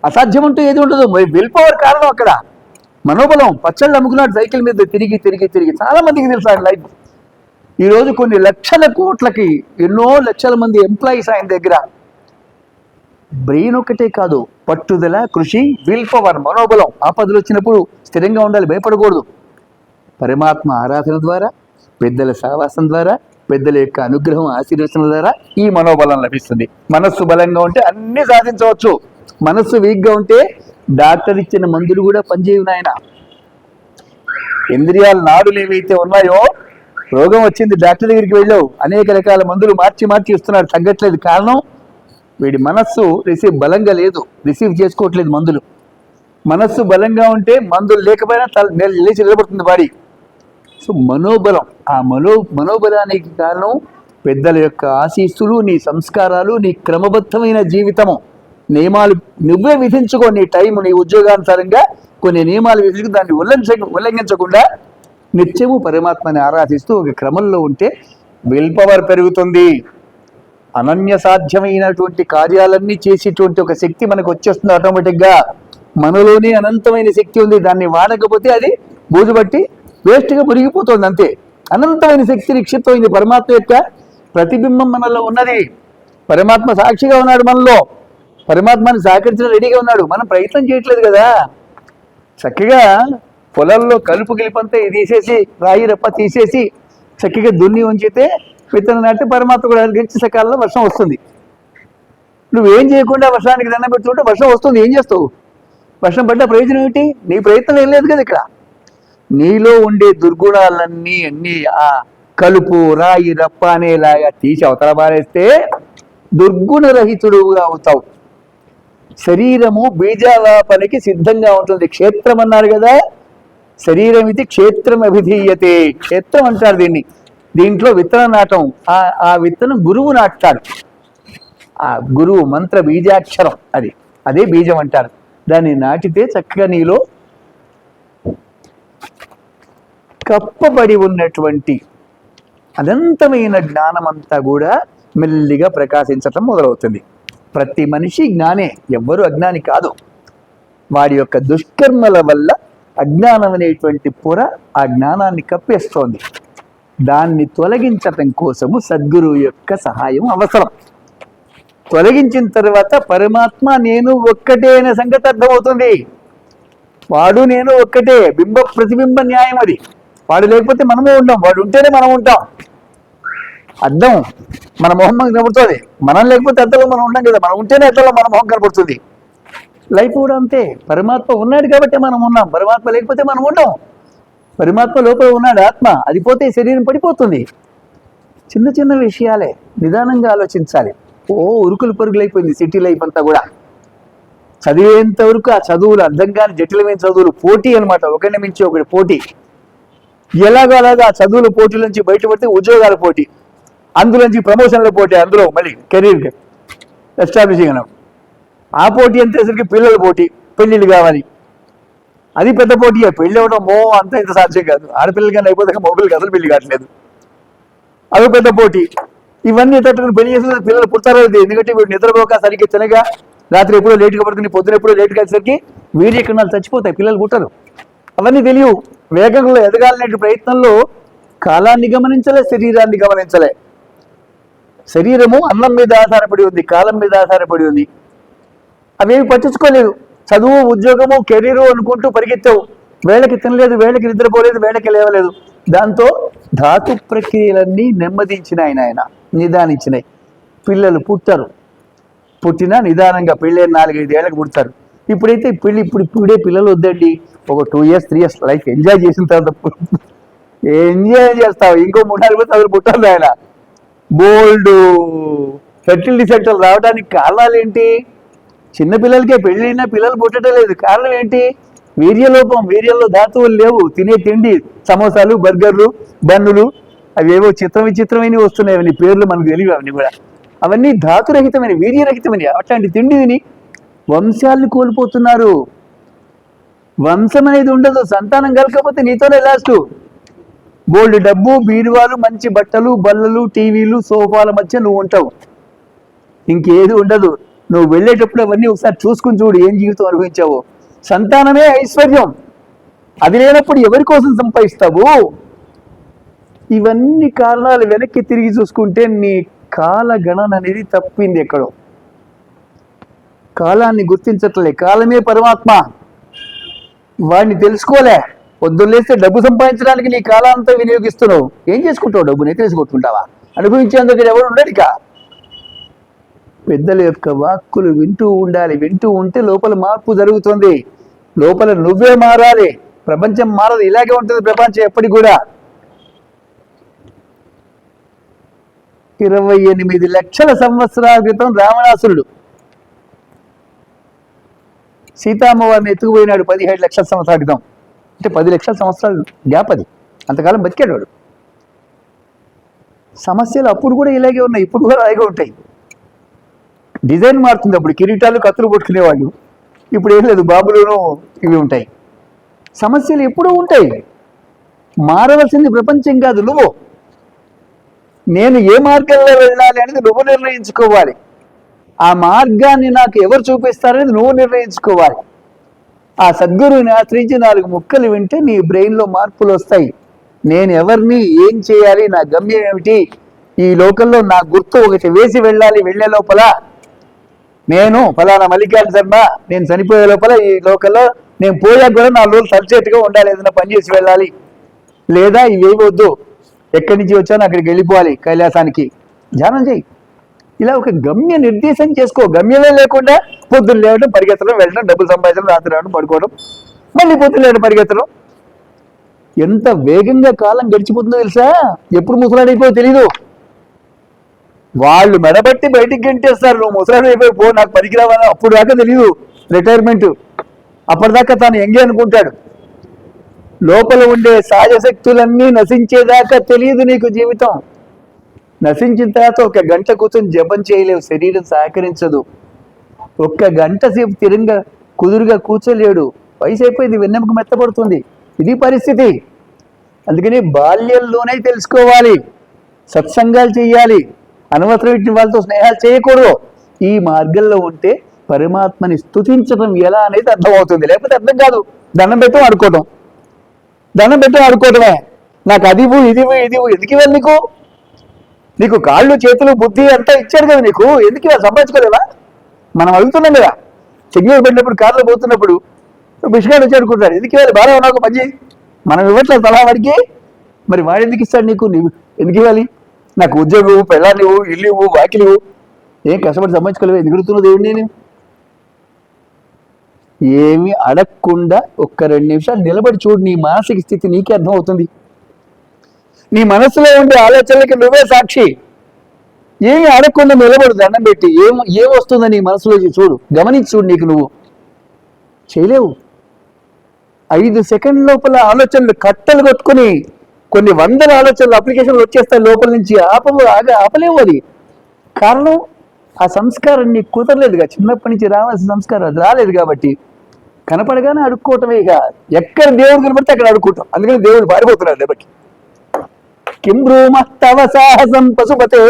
అసాధ్యం అంటూ ఏది ఉండదు. విల్ పవర్ కారణం అక్కడ మనోబలం. పచ్చళ్ళు అమ్ముకున్నాడు సైకిల్ మీద తిరిగి తిరిగి తిరిగి. చాలా మందికి తెలుసు ఆయన లైఫ్. ఈరోజు కొన్ని లక్షల కోట్లకి ఎన్నో లక్షల మంది ఎంప్లాయీస్ ఆయన దగ్గర. బ్రెయిన్ ఒకటే కాదు, పట్టుదల, కృషి, విల్ పవర్, మనోబలం. ఆపదలు వచ్చినప్పుడు స్థిరంగా ఉండాలి, భయపడకూడదు. పరమాత్మ ఆరాధన ద్వారా, పెద్దల సహవాసం ద్వారా, పెద్దల యొక్క అనుగ్రహం, ఆశీర్వచనం ద్వారా ఈ మనోబలం లభిస్తుంది. మనస్సు బలంగా ఉంటే అన్ని సాధించవచ్చు. మనస్సు వీక్గా ఉంటే డాక్టర్ ఇచ్చిన మందులు కూడా పనిచేయవు నాయన. ఇంద్రియాల నాడులు ఏవైతే ఉన్నాయో, రోగం వచ్చింది డాక్టర్ దగ్గరికి వెళ్ళావు, అనేక రకాల మందులు మార్చి మార్చి ఇస్తున్నాడు, తగ్గట్లేదు. కారణం వీడి మనస్సు బలంగా లేదు, రిసీవ్ చేసుకోవట్లేదు మందులు. మనస్సు బలంగా ఉంటే మందులు లేకపోయినా లేచి నిలబడుతుంది బాడీ. సో మనోబలం, ఆ మనోబలానికి కారణం పెద్దల యొక్క ఆశీస్సులు, నీ సంస్కారాలు, నీ క్రమబద్ధమైన జీవితము. నియమాలు నువ్వే విధించుకో. నీ టైం, నీ ఉద్యోగానుసారంగా కొన్ని నియమాలు విధించుకు దాన్ని ఉల్లంఘించకుండా నిత్యము పరమాత్మని ఆరాధిస్తూ ఒక క్రమంలో ఉంటే విల్ పవర్ పెరుగుతుంది. అనన్య సాధ్యమైనటువంటి కార్యాలన్నీ చేసేటువంటి ఒక శక్తి మనకు వచ్చేస్తుంది ఆటోమేటిక్గా. మనలోనే అనంతమైన శక్తి ఉంది. దాన్ని వాడకపోతే అది బూజుబట్టి వేస్ట్గా మురిగిపోతుంది అంతే. అనంతమైన శక్తి నిక్షిప్తమైంది. పరమాత్మ యొక్క ప్రతిబింబం మనలో ఉన్నది. పరమాత్మ సాక్షిగా ఉన్నాడు మనలో. పరమాత్మని సహకరించడం రెడీగా ఉన్నాడు. మనం ప్రయత్నం చేయట్లేదు కదా. చక్కగా పొలంలో కలుపు గిలిపంతా తీసేసి, రాయి రప్ప తీసేసి చక్కగా దున్ని ఉంచితే విత్తనం నాటి పరమాత్మ కూడా గెలిచి సకాలంలో వర్షం వస్తుంది. నువ్వేం చేయకుండా వర్షానికి దండం పెట్టుకుంటే వర్షం వస్తుంది. ఏం చేస్తావు? వర్షం పడ్డ ప్రయోజనం ఏమిటి? నీ ప్రయత్నం ఏం లేదు కదా. ఇక్కడ నీలో ఉండే దుర్గుణాలన్నీ ఆ కలుపు, రాయి రప్ప అనేలాగా తీసి అవతల బారేస్తే దుర్గుణరహితుడుగా అవుతావు. శరీరము బీజాలాపనకి సిద్ధంగా ఉంటుంది. క్షేత్రం అన్నారు కదా, శరీరం ఇది క్షేత్రం అభిధీయతే. క్షేత్రం అంటారు దీన్ని. దీంట్లో విత్తనం నాటం. ఆ విత్తనం గురువు నాటుతాడు. ఆ గురువు మంత్ర బీజాక్షరం, అదే బీజం అంటారు. దాన్ని నాటితే చక్కగా నీలో కప్పబడి ఉన్నటువంటి అనంతమైన జ్ఞానమంతా కూడా మెల్లిగా ప్రకాశించటం మొదలవుతుంది. ప్రతి మనిషి జ్ఞానే, ఎవ్వరూ అజ్ఞాని కాదు. వాడి యొక్క దుష్కర్మల వల్ల అజ్ఞానం అనేటువంటి పొర ఆ జ్ఞానాన్ని కప్పేస్తోంది. దాన్ని తొలగించటం కోసము సద్గురువు యొక్క సహాయం అవసరం. తొలగించిన తర్వాత పరమాత్మ నేను ఒక్కటే అనే సంగతి అర్థమవుతుంది. వాడు నేను ఒక్కటే, బింబ ప్రతిబింబ న్యాయం అది. వాడు లేకపోతే మనమే ఉంటాం, వాడు ఉంటేనే మనం ఉంటాం. అద్దం మన మొహం కనబడుతుంది. మనం లేకపోతే అద్దంలో మనం ఉంటాం కదా. మనం ఉంటేనే అద్దంలో మన మొహం కనబడుతుంది. లైఫ్ కూడా అంతే. పరమాత్మ ఉన్నాడు కాబట్టి మనం ఉన్నాం, పరమాత్మ లేకపోతే మనం ఉంటాం. పరమాత్మ లోపల ఉన్నాడు ఆత్మ, అది పోతే శరీరం పడిపోతుంది. చిన్న చిన్న విషయాలే నిదానంగా ఆలోచించాలి. ఉరుకులు పరుగులైపోయింది సిటీ లైఫ్ అంతా కూడా. చదివేంత వరకు ఆ చదువులు అర్థం కాని జటిలమైన చదువులు, పోటీ అనమాట, ఒకరిని మించి ఒకటి పోటీ. ఎలాగోలాగా ఆ చదువుల పోటీల నుంచి బయటపడితే ఉద్యోగాల పోటీ, అందులోంచి ప్రమోషన్ల పోటీ, అందులో మళ్ళీ కెరీర్ ఎస్టాబ్లిషింగ్ అన్నాం. ఆ పోటీ అంతేసరికి పిల్లల పోటీ, పెళ్ళిళ్ళు కావాలి, అది పెద్ద పోటీ. పెళ్ళి అవ్వడం అంత ఇంత సాధ్యం కాదు. ఆడపిల్లలు కానీ అయిపోతే మగపిల్లలకి అసలు పెళ్లి కావట్లేదు, అవి పెద్ద పోటీ. ఇవన్నీ తట్టుకుని పెళ్లి చేసిన పిల్లలు పుడతారో లేదు. ఎందుకంటే వీడు నిద్రపోక సరిగ్గా తినగా, రాత్రి ఎప్పుడో లేటుగా పడుకుని పొద్దున ఎప్పుడో లేటుగా వచ్చేసరికి వీడి కణాలు చచ్చిపోతాయి, పిల్లలు పుట్టరు. అవన్నీ తెలియవు. వేగంలో ఎదగాలనే ప్రయత్నంలో కాలాన్ని గమనించలే, శరీరాన్ని గమనించలే. శరీరము అన్నం మీద ఆధారపడి ఉంది, కాలం మీద ఆధారపడి ఉంది. అవేమి పట్టించుకోలేదు. చదువు, ఉద్యోగము, కెరీరు అనుకుంటూ పరిగెత్తావు. వేళకి తినలేదు, వేళకి నిద్రపోలేదు, వేళకి లేవలేదు. దాంతో ధాతు ప్రక్రియలన్నీ నెమ్మదించినాయి, ఆయన నిదానించినాయి. పిల్లలు పుట్టరు, పుట్టినా నిదానంగా పెళ్ళైన 4-5 ఏళ్ళకి పుడతారు. ఇప్పుడైతే ఇప్పుడే పిల్లలు వద్దండి. ఒక 2 years 3 years లైఫ్ ఎంజాయ్ చేసిన తర్వాత ఎంజాయ్ చేస్తావు. ఇంకో 3-4 పోతే అసలు పుట్టాలి. ఆయన బోల్డ్ ఫెర్టిలిటీ సెంటర్లు రావడానికి కారణాలు ఏంటి? చిన్నపిల్లలకే పెళ్ళైనా పిల్లలు పుట్టడం లేదు. కారణం ఏంటి? వీర్యలోపం. వీర్యంలో ధాతువులు లేవు. తినే తిండి సమోసాలు, బర్గర్లు, బన్నులు, అవేవో విచిత్రమైనవి వస్తున్నాయి. అవన్నీ పేర్లు మనకు తెలియవు. అవన్నీ కూడా అవన్నీ ధాతురహితమైన, వీర్యరహితమైన అట్లాంటి తిండి తిని వంశాలను కోల్పోతున్నారు. వంశం అనేది ఉండదు. సంతానం కలకపోతే నీతోనే లాస్ట్. బోల్డ్ డబ్బు, బీరువాలు, మంచి బట్టలు, బల్లలు, టీవీలు, సోఫాల మధ్య నువ్వు ఉంటావు. ఇంకేది ఉండదు. నువ్వు వెళ్ళేటప్పుడు అవన్నీ ఒకసారి చూసుకుని చూడు, ఏం జీవితం అనుభవించావో. సంతానమే ఐశ్వర్యం, అది లేనప్పుడు ఎవరి కోసం సంపాదిస్తావు? ఇవన్నీ కారణాలు వెనక్కి తిరిగి చూసుకుంటే నీ కాలగణన అనేది తప్పింది. ఎక్కడో కాలాన్ని గుర్తించట్లే. కాలమే పరమాత్మ, వాడిని తెలుసుకోలే. పొద్దున్నేస్తే డబ్బు సంపాదించడానికి నీ కాలాంతా వినియోగిస్తున్నావు. ఏం చేసుకుంటావు? డబ్బుని తెలిసి కొట్టుకుంటావా? అనుభవించేందుకు ఎవరు ఉండడు. ఇక పెద్దల యొక్క వాక్కులు వింటూ ఉండాలి. వింటూ ఉంటే లోపల మార్పు జరుగుతుంది. లోపల నువ్వే మారాలి. ప్రపంచం మారదు, ఇలాగే ఉంటుంది ప్రపంచం ఎప్పటికి కూడా. 28 లక్షల సంవత్సరాల క్రితం రావణాసురుడు సీతామ్మవారిని ఎత్తుకుపోయినాడు. 17 లక్షల సంవత్సరాల క్రితం, అంటే 10 లక్షల సంవత్సరాలు గ్యాప్. అది అంతకాలం బతికాడు వాడు. సమస్యలు అప్పుడు కూడా ఇలాగే ఉన్నాయి, ఇప్పుడు కూడా అలాగే ఉంటాయి. డిజైన్ మారుతుంది. అప్పుడు కిరీటాలు కత్తులు పట్టుకునేవాళ్ళు, ఇప్పుడు ఏం లేదు, బాబులోనూ ఇవి ఉంటాయి. సమస్యలు ఎప్పుడూ ఉంటాయి. మారవలసింది ప్రపంచం కాదు, నువ్వు. నేను ఏ మార్గంలో వెళ్ళాలి అనేది నువ్వు నిర్ణయించుకోవాలి. ఆ మార్గాన్ని నాకు ఎవరు చూపిస్తారనేది నువ్వు నిర్ణయించుకోవాలి. ఆ సద్గురువుని ఆశ్రయించి 4 ముక్కలు వింటే నీ బ్రెయిన్లో మార్పులు వస్తాయి. నేను ఎవరిని, ఏం చేయాలి, నా గమ్యం ఏమిటి, ఈ లోకంలో నా గుర్తు ఒకటి వేసి వెళ్ళాలి. వెళ్ళే లోపల నేను ఫలానా మల్లికార్జున శర్మ, నేను చనిపోయే లోపల ఈ లోకంలో నేను పోయాక కూడా 4 రోజులు సబ్జెక్ట్గా ఉండాలి, ఏదైనా పని చేసి వెళ్ళాలి. లేదా ఇవేవి వద్దు, ఎక్కడి నుంచి వచ్చానో అక్కడికి వెళ్ళిపోవాలి, కైలాసానికి. ధ్యానం చేయి. ఇలా ఒక గమ్య నిర్దేశం చేసుకో. గమ్యమే లేకుండా పొద్దున్న లేవడం, పరిగెత్తడం, వెళ్ళడం, డబ్బులు సంపాదించడం, రాత్రి రావడం, పడుకోవడం, మళ్ళీ పొద్దున్న లేవడం, పరిగెత్తడం. ఎంత వేగంగా కాలం గడిచిపోతుందో తెలుసా? ఎప్పుడు ముసలాడైపోయో తెలీదు. వాళ్ళు మెడబట్టి బయటికి గంటేస్తారు. నువ్వు ముసలాడైపోయి పో, నాకు పనికిరావని అప్పుడు దాకా తెలీదు. రిటైర్మెంట్ అప్పటిదాకా తాను ఎంగే అనుకుంటాడు. లోపల ఉండే సహజ శక్తులన్నీ నశించేదాకా తెలియదు నీకు జీవితం. నశించిన తర్వాత 1 గంట కూర్చొని జపం చేయలేవు, శరీరం సహకరించదు. 1 గంట సేపు తిరంగా కుదురుగా కూర్చోలేడు. వయసు అయిపోయింది, వెన్నెముక మెత్తపడుతుంది. ఇది పరిస్థితి. అందుకని బాల్యంలోనే తెలుసుకోవాలి. సత్సంగాలు చేయాలి, అనవసరమైన వాళ్ళతో స్నేహాలు చేయకూడదు. ఈ మార్గంలో ఉంటే పరమాత్మని స్తుతించడం ఎలా అనేది అర్థమవుతుంది. లేకపోతే అర్థం కాదు. దండం పెట్టడం ఆడుకోవడం, దండం పెట్టడం ఆడుకోవడమే. నాకు అదివు ఇదివు ఇదివు ఎందుకు ఇవ్వాలి? నీకు కాళ్ళు చేతులు బుద్ధి అంతా ఇచ్చాడు కదా నీకు, ఎందుకు ఇవ్వాలి? సంపాదించుకోలేవా? మనం అడుగుతున్నాం కదా. సిగ్నల్ పెట్టినప్పుడు కార్లో పోతున్నప్పుడు బిష్గాడు వచ్చి అడుకుంటాడు, ఎందుకు ఇవ్వాలి? బాగా నాకు పని చేయి. మనం ఇవ్వట్లేదు తలా వాడికి, మరి వాడు ఎందుకు ఇస్తాడు నీకు? నీవు ఎందుకు ఇవ్వాలి? నాకు ఉద్యోగం ఇవ్వు, పెళ్ళాన్ని ఇవ్వు, ఇల్లు ఇవ్వు, వాకిలి ఇవ్వు. ఏం కష్టపడి సంపాదించుకోలేవు, ఎందుకు అడుగుతున్నావు దేవుడు? నేను ఏమి అడగకుండా 1-2 నిమిషాలు నిలబడి చూడు. నీ మానసిక స్థితి నీకే అర్థమవుతుంది. నీ మనసులో ఉండే ఆలోచనలకి నువ్వే సాక్షి. ఏమి అడగకుండా నిలబడు, దండం పెట్టి. ఏం వస్తుందో నీ మనసులో చూడు, గమనించి చూడు. నీకు నువ్వు చేయలేవు. 5 సెకండ్ల లోపల ఆలోచనలు కట్టలు కొట్టుకుని కొన్ని 100 ఆలోచనలు, అప్లికేషన్లు వచ్చేస్తాయి లోపల నుంచి. ఆపలేవు. అది కారణం ఆ సంస్కారం నీకు కుదరలేదుగా. చిన్నప్పటి నుంచి రావాల్సిన సంస్కారం అది రాలేదు కాబట్టి కనపడగానే అడుక్కోవటమే. ఇక ఎక్కడ దేవుడు కనపడితే అక్కడ అడుక్కోవటం. అందుకని దేవుడు పారిపోతున్నాడు దెబ్బకి. కిం బ్రూమస్తవ సాహసం పశుపతే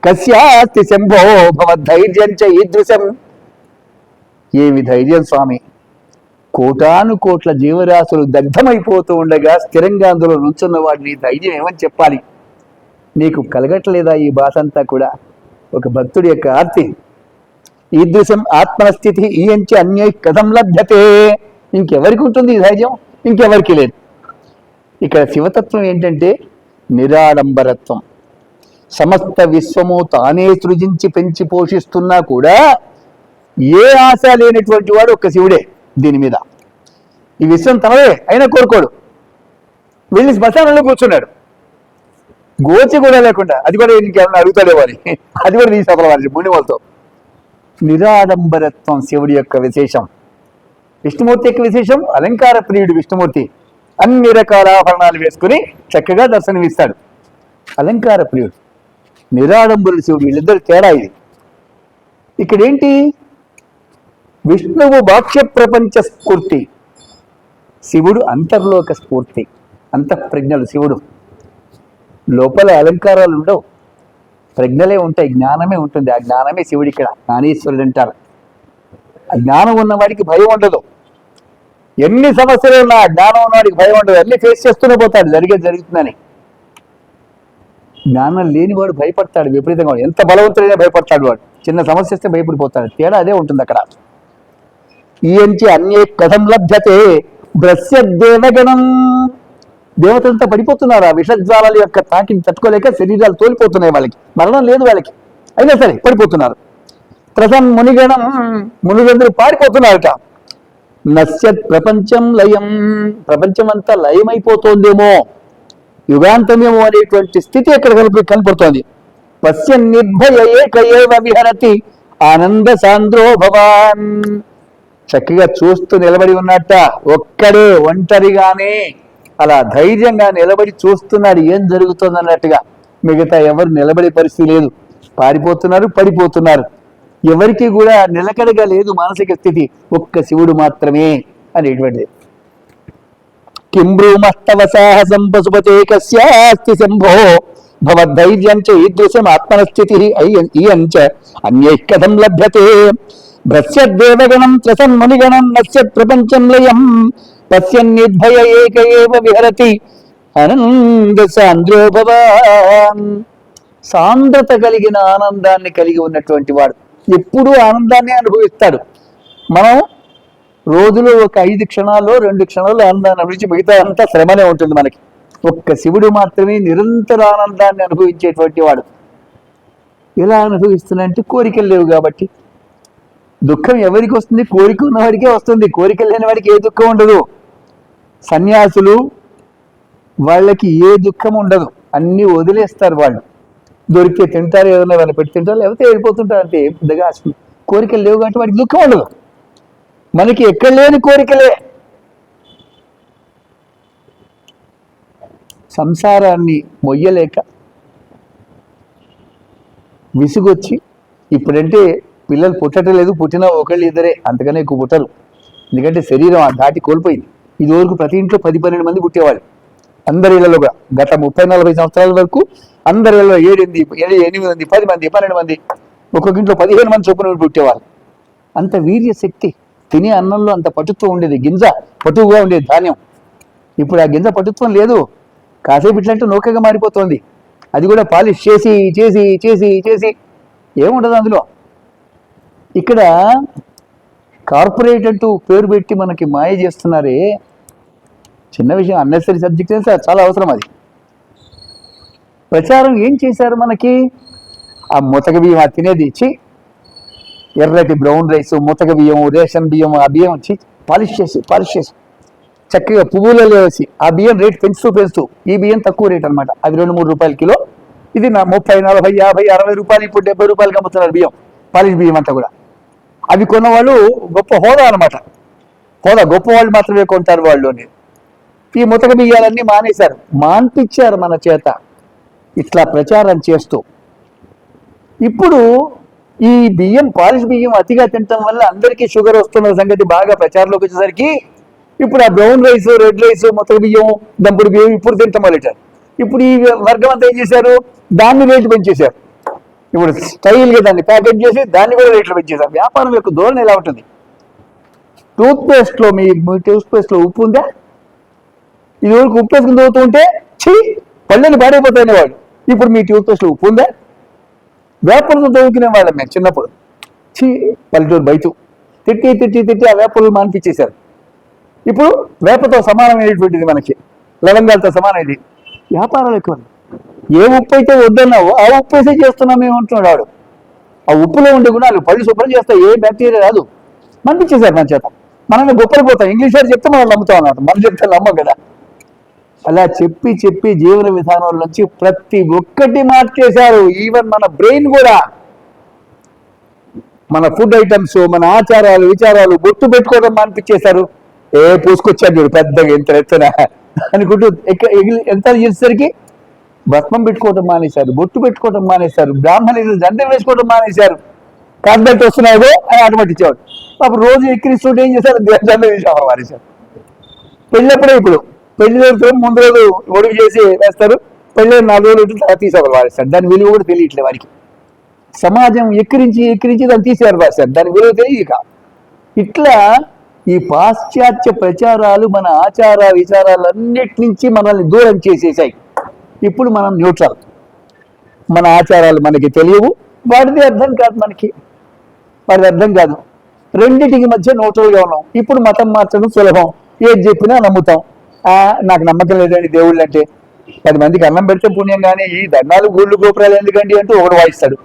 కస్యాస్తి శంభో భవద్ధైర్యం చ ఈదృశం. ఏమి ధైర్యం స్వామి! 1,000,000 కోట్ల జీవరాశులు దగ్ధమైపోతూ ఉండగా స్థిరంగా అందులో నుంచున్న వాడిని ధైర్యం ఏమని చెప్పాలి? నీకు కలగట్లేదా ఈ బాధ అంతా కూడా? ఒక భక్తుడి యొక్క ఆర్తి. ఈదృశం ఆత్మస్థితి ఈయంచి అన్యై కథం లభ్యతే. ఇంకెవరికి ఉంటుంది ఈ ధైర్యం? ఇంకెవరికి లేదు. ఇక్కడ శివతత్వం ఏంటంటే నిరాడంబరత్వం. సమస్త విశ్వము తానే సృజించి పెంచి పోషిస్తున్నా కూడా ఏ ఆశ లేనటువంటి వాడు ఒక్క శివుడే దీని మీద. ఈ విశ్వం తనదే అయినా కోరుకోడు. వెళ్ళి శ్మశానంలో కూర్చున్నాడు, గోచి కూడా లేకుండా. అది కూడా ఇంకేమన్నా అడుగుతాడే వారి, అది కూడా తీసుకోవాలి వారి ముని వాళ్ళతో. నిరాడంబరత్వం శివుడి యొక్క విశేషం. విష్ణుమూర్తి యొక్క విశేషం అలంకార ప్రియుడు. విష్ణుమూర్తి అన్ని రకాల ఆభరణాలు వేసుకుని చక్కగా దర్శనమిస్తాడు. అలంకార ప్రియుడు, నిరాడంబరుడు శివుడు. వీళ్ళిద్దరు తేడా ఇది. ఇక్కడేంటి? విష్ణువు బాహ్య ప్రపంచ స్ఫూర్తి, శివుడు అంతర్లోక స్ఫూర్తి. అంతఃప్రజ్ఞలు శివుడు. లోపల అలంకారాలు ఉండవు. ప్రజ్ఞలే ఉంటాయి, జ్ఞానమే ఉంటుంది. ఆ జ్ఞానమే శివుడు, ఇక్కడ జ్ఞానేశ్వరుడు అంటారు. ఆ జ్ఞానం ఉన్నవాడికి భయం ఉండదు. ఎన్ని సమస్యలు ఉన్నా జ్ఞానం ఉన్నవాడికి భయం ఉండదు. అన్ని ఫేస్ చేస్తూనే పోతాడు, జరుగుతుందని. జ్ఞానం లేనివాడు భయపడతాడు విపరీతంగా. ఎంత బలవంతుడైనా భయపడతాడు వాడు. చిన్న సమస్య వస్తే భయపడిపోతాడు. తేడా అదే ఉంటుంది అక్కడ. ఈయంచి అన్యే కథం లభ్యతే భ్రస్య దేవగణం. దేవతలంతా పడిపోతున్నారు ఆ విషజ్వాల యొక్క తాకిని తట్టుకోలేక శరీరాలు తోలిపోతున్నాయి. వాళ్ళకి మరణం లేదు వాళ్ళకి, అయినా సరే పడిపోతున్నారు. త్రసం మునిగణం, మునుగందరూ పారిపోతున్నారట. నశ్యత్ ప్రపంచం లయం, ప్రపంచం అంతా లయమైపోతోందేమో, యుగాంతమేమో అనేటువంటి స్థితి ఎక్కడ కనపడుతోంది. పశ్య నిర్భయ ఏక ఏవ విహరతి ఆనంద సాంద్రో భవాన్. చక్కగా చూస్తూ నిలబడి ఉన్నట్ట, ఒక్కడే ఒంటరిగానే అలా ధైర్యంగా నిలబడి చూస్తున్నాడు ఏం జరుగుతుంది అన్నట్టుగా. మిగతా ఎవరు నిలబడే పరిస్థితి లేదు, పారిపోతున్నారు, పడిపోతున్నారు. ఎవరికి కూడా నిలకడగా లేదు మానసిక స్థితి, ఒక్క శివుడు మాత్రమే అనేటువంటిది. కింబ్రూమస్తవ సాహసం పశుపతే కస్యాస్తి శంభో భవద్ధైర్యం చ ఈదృశం ఆత్మనస్థితి ఇయంచ అన్యై కథం లభ్యతే. భ్రస్యద్దేవగణం త్రసన్ మునిగణం నశ్యత్ ప్రపంచం లయం పశ్యన్నిర్భయ ఏక ఏవ విహరతి ఆనంద సాంద్రో భవాన్. సాంద్రత కలిగిన ఆనందాన్ని కలిగి ఉన్నటువంటి వాడు ఎప్పుడూ ఆనందాన్ని అనుభవిస్తాడు. మనం రోజులో ఒక 5 క్షణాల్లో 2 క్షణాల్లో ఆనందాన్ని అనుభవించి మిగతా అంతా శ్రమనే ఉంటుంది మనకి. ఒక్క శివుడు మాత్రమే నిరంతర ఆనందాన్ని అనుభవించేటువంటి వాడు. ఎలా అనుభవిస్తున్నంటే కోరికలు లేవు కాబట్టి. దుఃఖం ఎవరికి వస్తుంది? కోరిక ఉన్నవాడికే వస్తుంది, కోరికలు లేని వాడికి ఏ దుఃఖం ఉండదు. సన్యాసులు వాళ్ళకి ఏ దుఃఖం ఉండదు, అన్ని వదిలేస్తారు. వాళ్ళు దొరికితే తింటారు, ఏదైనా వాళ్ళని పెట్టి తింటారు, లేకపోతే వెళ్ళిపోతుంటారు. అంటే పెద్దగా కోరికలు లేవు కాబట్టి వాడికి దుఃఖం ఉండదు. మనకి ఎక్కడ లేని కోరికలే. సంసారాన్ని మొయ్యలేక విసుగొచ్చి, ఇప్పుడంటే పిల్లలు పుట్టడం లేదు, పుట్టినా ఒకళ్ళు ఇద్దరే, అంతకనే ఎక్కువ పుట్టరు. ఎందుకంటే శరీరం ఆ దాటి కోల్పోయింది. ఇదివరకు ప్రతి ఇంట్లో 10-12 మంది పుట్టేవాళ్ళు, అందరి ఇళ్లలో కూడా. గత 30-40 సంవత్సరాల వరకు అందరి ఇళ్లలో 7, 8 మంది, 10 మంది, 12 మంది, ఒక్కొక్క ఇంట్లో 15 మంది చొప్పున పుట్టేవాళ్ళు. అంత వీర్య శక్తి, తినే అన్నంలో అంత పటుత్వం ఉండేది, గింజ పటువుగా ఉండేది ధాన్యం. ఇప్పుడు ఆ గింజ పటుత్వం లేదు, కాసేపు ఇట్లంటే నూకగా మారిపోతుంది. అది కూడా పాలిష్ చేసి చేసి చేసి చేసి ఏముండదు అందులో. ఇక్కడ కార్పొరేట్ అంటూ పేరు పెట్టి మనకి మాయ చేస్తున్నారే, చిన్న విషయం. అన్నెసరీ సబ్జెక్ట్ చాలా అవసరం అది. ప్రచారం ఏం చేశారు మనకి? ఆ ముతక బియ్యం ఆ తినేది ఇచ్చి, ఎర్రటి బ్రౌన్ రైస్, ముతక బియ్యం, రేషన్ బియ్యం, ఆ బియ్యం వచ్చి పాలిష్ చేసి చక్కగా పువ్వులలో వేసి ఆ బియ్యం రేట్ పెంచుతూ ఈ బియ్యం తక్కువ రేట్ అనమాట. అవి 2-3 రూపాయల కిలో, ఇది 30, 40, 50, 60 రూపాయలు, ఇప్పుడు 70 రూపాయలకి అమ్ముతున్నారు బియ్యం, పాలిష్ బియ్యం అంతా కూడా. అవి కొన్నవాళ్ళు గొప్ప హోదా అనమాట. హోదా గొప్ప వాళ్ళు మాత్రమే కొంటారు వాళ్ళని. ఈ ముతక బియ్యాలన్నీ మానేశారు, మాన్పించారు మన చేత ఇట్లా ప్రచారం చేస్తూ. ఇప్పుడు ఈ బియ్యం, పాలిష్ బియ్యం అతిగా తినటం వల్ల అందరికీ షుగర్ వస్తున్న సంగతి బాగా ప్రచారంలోకి వచ్చేసరికి ఇప్పుడు ఆ బ్రౌన్ రైస్, రెడ్ రైస్, ముతక బియ్యం, దంపుడు బియ్యం ఇప్పుడు తింటాం మొదలెట్టారు. ఇప్పుడు ఈ వర్గం అంతా ఏం చేశారు? దాన్ని రేట్లు పెంచేశారు. ఇప్పుడు స్టైల్గా దాన్ని ప్యాకెట్ చేసి దాన్ని కూడా రేట్లు పెంచేశారు. వ్యాపారం యొక్క ధోరణి ఎలా ఉంటుంది? టూత్పేస్ట్లో మీ టూత్పేస్ట్లో ఉప్పు ఉందా? ఇది వరకు ఉప్పు వేసుకుని తోగుతూ ఉంటే పళ్ళని పాడైపోతాయనే వాడు. ఇప్పుడు మీ టూత్పేస్ట్లో ఉప్పు ఉందా? వేపలతో తోగుకునే వాళ్ళం మేము చిన్నప్పుడు. పల్లెటూరు బయట తిట్టి తిట్టి తిట్టి ఆ వేపలు మానిపించేశారు. ఇప్పుడు వేపతో సమానమైనటువంటిది మనకి, లవంగాలతో సమానమైనది. వ్యాపారాలు ఎక్కువ. ఏ ఉప్పు అయితే వద్దన్నావో ఆ ఉప్పు వేసే చేస్తున్నాం మేము అంటున్నాడు వాడు. ఆ ఉప్పులో ఉండే గుణాలు పళ్ళు శుభ్రం చేస్తాయి, ఏ బ్యాక్టీరియా రాదు. మనిపించేశారు మన చేత. మనల్ని గొప్పలు పోతాం. ఇంగ్లీష్ వారు చెప్తే మనం నమ్ముతాం అన్నమాట, మనం చెప్తే నమ్మం కదా. అలా చెప్పి చెప్పి జీవన విధానం నుంచి ప్రతి ఒక్కటి మార్చేశారు. ఈవెన్ మన బ్రెయిన్ కూడా, మన ఫుడ్ ఐటమ్స్, మన ఆచారాలు విచారాలు, బొట్టు పెట్టుకోవడం మానిపించేశారు. పూసుకొచ్చాడు చూడు పెద్దగా ఎంత ఎత్తున అనుకుంటూ ఎంత చేసేసరికి భస్మం పెట్టుకోవడం మానేశారు, బొట్టు పెట్టుకోవడం మానేశారు, బ్రాహ్మణులు దండం వేసుకోవడం మానేశారు. కాస్బెట్ వస్తున్నాయో అని ఆటోమేటిచ్చేవాడు. అప్పుడు రోజు ఎక్కిరిస్తుంటే ఏం చేశారు? దండం వేసేవారు మానేశారు. పెళ్ళప్పుడే ఇప్పుడు పెళ్లి జరుగుతుంది, ముందు రోజు ఒడుగు చేసి వేస్తారు, పెళ్ళి 4 రోజులు ఉంటుంది, తర్వాత తీసి ఒకరు వాడేస్తారు. దాని విలువ కూడా తెలియట్లేదు వారికి. సమాజం ఎక్కిరించి దాన్ని తీసేవారు పారేస్తారు, దాని విలువ తెలియక. ఇట్లా ఈ పాశ్చాత్య ప్రచారాలు మన ఆచార విచారాలన్నిటి నుంచి మనల్ని దూరం చేసేసాయి. ఇప్పుడు మనం న్యూట్రల్, మన ఆచారాలు మనకి తెలియవు, వాటిది అర్థం కాదు, వాటిది అర్థం కాదు. రెండింటికి మధ్య న్యూట్రల్గా ఉన్నాం. ఇప్పుడు మతం మార్చడం సులభం, ఏది చెప్పినా నమ్ముతాం. నాకు నమ్మకం లేదండి దేవుళ్ళు అంటే. 10 మందికి అన్నం పెడితే పుణ్యం, కానీ ఈ దండాలు గూళ్ళు గోపురాలు ఎందుకండి అంటూ ఒకడు వాయిస్తాడు.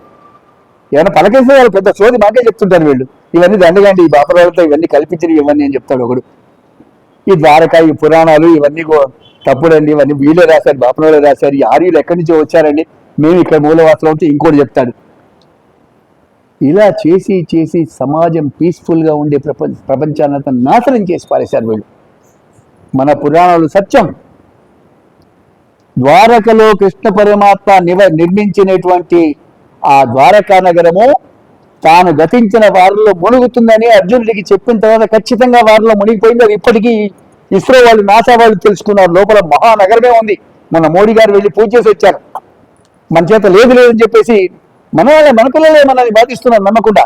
ఏమైనా పలకేస్తే వాళ్ళు పెద్ద సోది మాకే చెప్తుంటారు వీళ్ళు. ఇవన్నీ దండగండి, ఈ బాపరాలతో ఇవన్నీ కల్పించిన ఇవన్నీ అని చెప్తాడు ఒకడు. ఈ ద్వారక, ఈ పురాణాలు ఇవన్నీ తప్పుడండి, ఇవన్నీ వీళ్ళే రాశారు, బాపరాలే రాశారు, ఈ ఆర్యులు ఎక్కడి నుంచో వచ్చారండి, మేము ఇక్కడ మూలవాసంలో ఉంటే ఇంకోటి చెప్తాడు. ఇలా చేసి సమాజం పీస్ఫుల్గా ఉండే ప్రపంచాన్ని నాశనం చేసి పారేశారు వీళ్ళు. మన పురాణాలు సత్యం. ద్వారకలో కృష్ణ పరమాత్మ నిర్మించినటువంటి ఆ ద్వారకా నగరము తాను గతించిన వారిలో మునుగుతుందని అర్జునుడికి చెప్పిన తర్వాత ఖచ్చితంగా వారిలో మునిగిపోయింది. అది ఇప్పటికీ ఇస్రో వాళ్ళు, నాసా వాళ్ళు తెలుసుకున్నారు. లోపల మహానగరమే ఉంది. మన మోడీ గారు వెళ్ళి పూజ చేసి వచ్చారు. మన చేత లేదని చెప్పేసి మన పిల్లలే మనల్ని బాధిస్తున్నారు నమ్మకుండా.